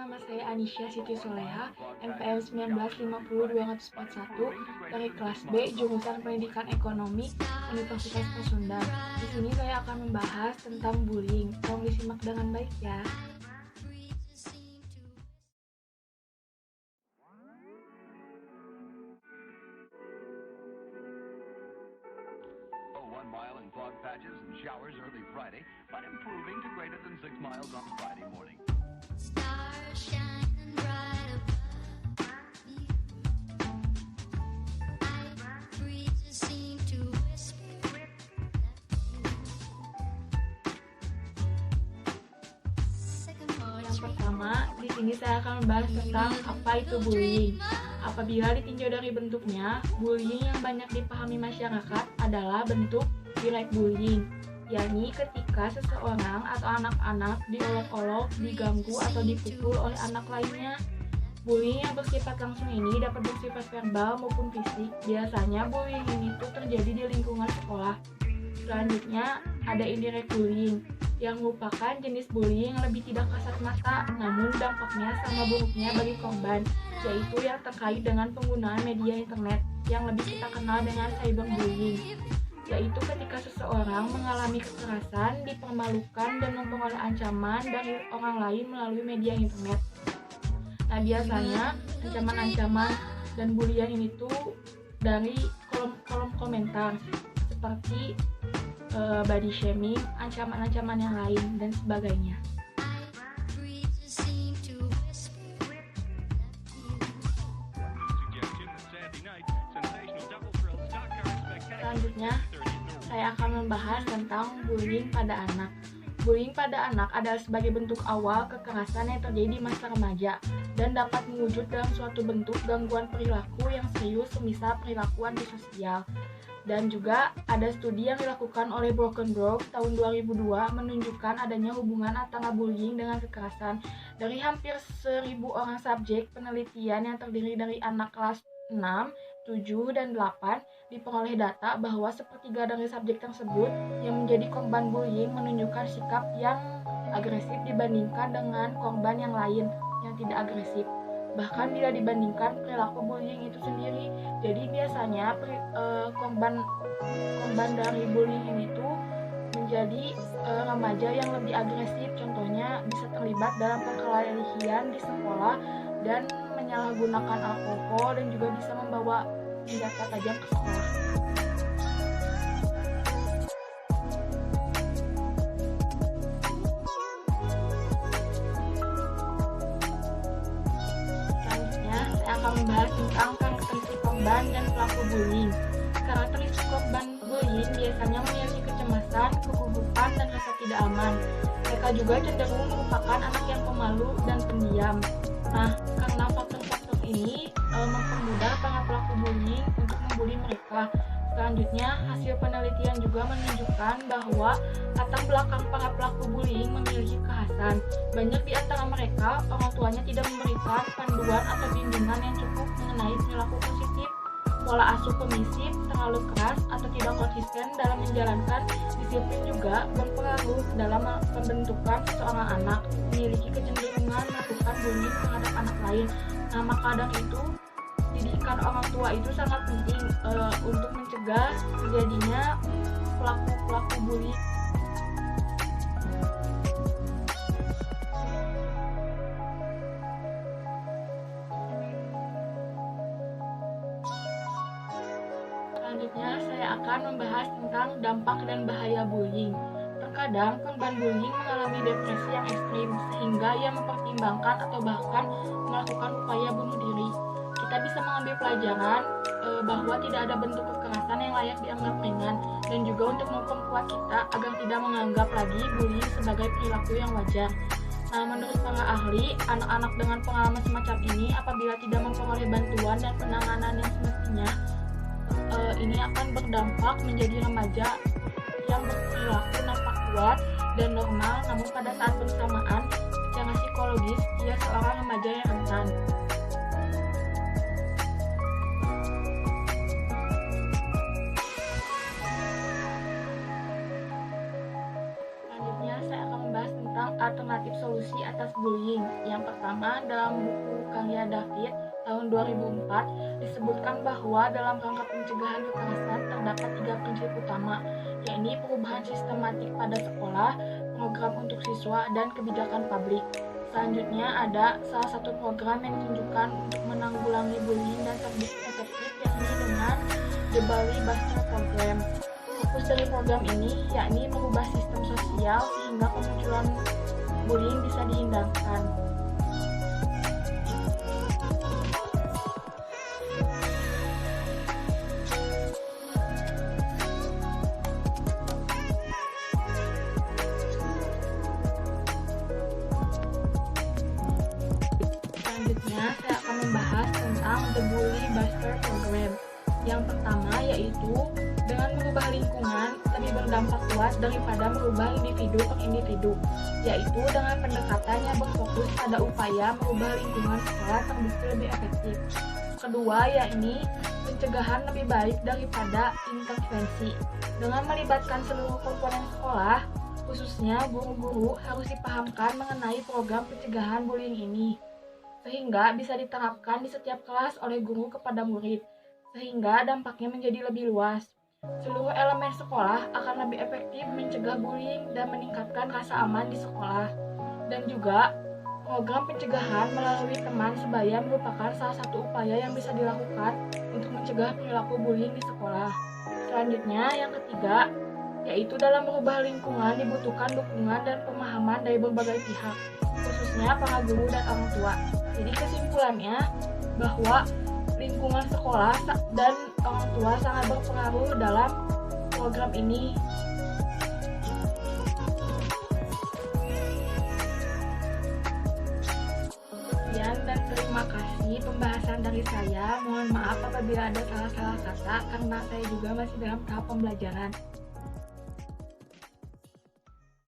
nama saya Anisha Siti Soleha, NPM 1950241 dari kelas B, jurusan Pendidikan Ekonomi, Universitas Pasundan. Di sini saya akan membahas tentang bullying. Tolong disimak dengan baik ya. One mile in fog patches and showers early Friday, but improving to greater than 6 miles on Friday morning. Stars shining bright above me. Breezes seem to whisper Yang pertama, di sini saya akan membahas tentang apa itu bullying. Apabila ditinjau dari bentuknya, bullying yang banyak dipahami masyarakat adalah bentuk direct bullying, yakni ketika seseorang atau anak-anak diolok-olok, diganggu atau dipukul oleh anak lainnya. Bullying yang bersifat langsung ini dapat bersifat verbal maupun fisik. Biasanya bullying ini tuh terjadi di lingkungan sekolah. Selanjutnya ada indirect bullying, yang merupakan jenis bullying yang lebih tidak kasat mata, namun dampaknya sama buruknya bagi korban, yaitu yang terkait dengan penggunaan media internet, yang lebih kita kenal dengan cyberbullying, yaitu ketika seseorang mengalami kekerasan, dipermalukan, dan memperoleh ancaman dari orang lain melalui media internet. Nah, biasanya ancaman-ancaman dan bulian ini tuh dari kolom komentar, seperti body shaming, ancaman-ancaman yang lain, dan sebagainya. Selanjutnya, saya akan membahas tentang bullying pada anak. Bullying pada anak adalah sebagai bentuk awal kekerasan yang terjadi di masa remaja dan dapat mewujud dalam suatu bentuk gangguan perilaku yang serius, semisal perilaku antisosial. Dan juga ada studi yang dilakukan oleh Broken Brook tahun 2002 menunjukkan adanya hubungan antara bullying dengan kekerasan. Dari hampir 1.000 orang subjek penelitian yang terdiri dari anak kelas 6, 7, dan 8, diperoleh data bahwa sepertiga dari subjek tersebut yang menjadi korban bullying menunjukkan sikap yang agresif dibandingkan dengan korban yang lain yang tidak agresif. Bahkan bila dibandingkan perilaku bullying itu sendiri. Jadi biasanya korban dari bullying ini tuh menjadi remaja yang lebih agresif. Contohnya bisa terlibat dalam perkelahian di sekolah dan menyalahgunakan alkohol, dan juga bisa membawa senjata tajam ke sekolah. Membahas tentang karakteristik korban dan pelaku bullying. Karakteristik korban bullying biasanya memiliki kecemasan, kegugupan, dan rasa tidak aman. Mereka juga cenderung merupakan anak yang pemalu dan pendiam. Nah, karena faktor-faktor ini mempermudah para pelaku bullying untuk membuli mereka. Selanjutnya, hasil penelitian juga menunjukkan bahwa latar belakang para pelaku bullying memiliki kekhasan. Banyak di antara mereka, orang tuanya tidak memberikan panduan atau bimbingan yang cukup mengenai perilaku positif, pola asuh permisif, terlalu keras, atau tidak konsisten dalam menjalankan disiplin juga berpengaruh dalam pembentukan seorang anak memiliki kecenderungan melakukan bullying terhadap anak lain. Nah, maka dari itu, didikan orang tua itu sangat penting untuk mencegah terjadinya pelaku bullying. Selanjutnya, saya akan membahas tentang dampak dan bahaya bullying. Terkadang korban bullying mengalami depresi yang ekstrim sehingga ia mempertimbangkan atau bahkan melakukan upaya bunuh diri. Kita bisa mengambil pelajaran bahwa tidak ada bentuk kekerasan yang layak dianggap ringan, dan juga untuk memperkuat kita agar tidak menganggap lagi bullying sebagai perilaku yang wajar. Nah, menurut para ahli, anak-anak dengan pengalaman semacam ini apabila tidak memperoleh bantuan dan penanganan yang semestinya, ini akan berdampak menjadi remaja yang berperilaku nampak kuat dan normal, namun pada saat bersamaan secara psikologis ia seorang remaja yang rentan. alternatif solusi atas bullying. Yang pertama, dalam buku karya David tahun 2004 disebutkan bahwa dalam rangka pencegahan kekerasan terdapat 3 prinsip utama, yakni perubahan sistematik pada sekolah, program untuk siswa, dan kebijakan publik. Selanjutnya ada salah satu program yang ditunjukkan untuk menanggulangi bullying dan terbukti efektif, yakni dengan The Bali Buster Program. Fokus dari program ini yakni merubah sistem sosial sehingga kemunculan bullying bisa dihindarkan. Selanjutnya saya akan membahas tentang The Bully Buster Program. Yang pertama yaitu dengan merubah lingkungan lebih berdampak luas daripada merubah individu per individu, yaitu dengan pendekatan yang berfokus pada upaya merubah lingkungan sekolah terbukti lebih efektif. Kedua yakni pencegahan lebih baik daripada intervensi. Dengan melibatkan seluruh komponen sekolah, khususnya guru-guru harus dipahamkan mengenai program pencegahan bullying ini, sehingga bisa diterapkan di setiap kelas oleh guru kepada murid, sehingga dampaknya menjadi lebih luas. Seluruh elemen sekolah akan lebih efektif mencegah bullying dan meningkatkan rasa aman di sekolah. Dan juga, program pencegahan melalui teman sebaya merupakan salah satu upaya yang bisa dilakukan untuk mencegah perilaku bullying di sekolah. Selanjutnya, yang ketiga, yaitu dalam merubah lingkungan dibutuhkan dukungan dan pemahaman dari berbagai pihak, khususnya para guru dan orang tua. Jadi kesimpulannya bahwa lingkungan sekolah dan orang tua sangat berpengaruh dalam program ini. Sekian dan terima kasih pembahasan dari saya. Mohon maaf apabila ada salah-salah kata karena saya juga masih dalam tahap pembelajaran.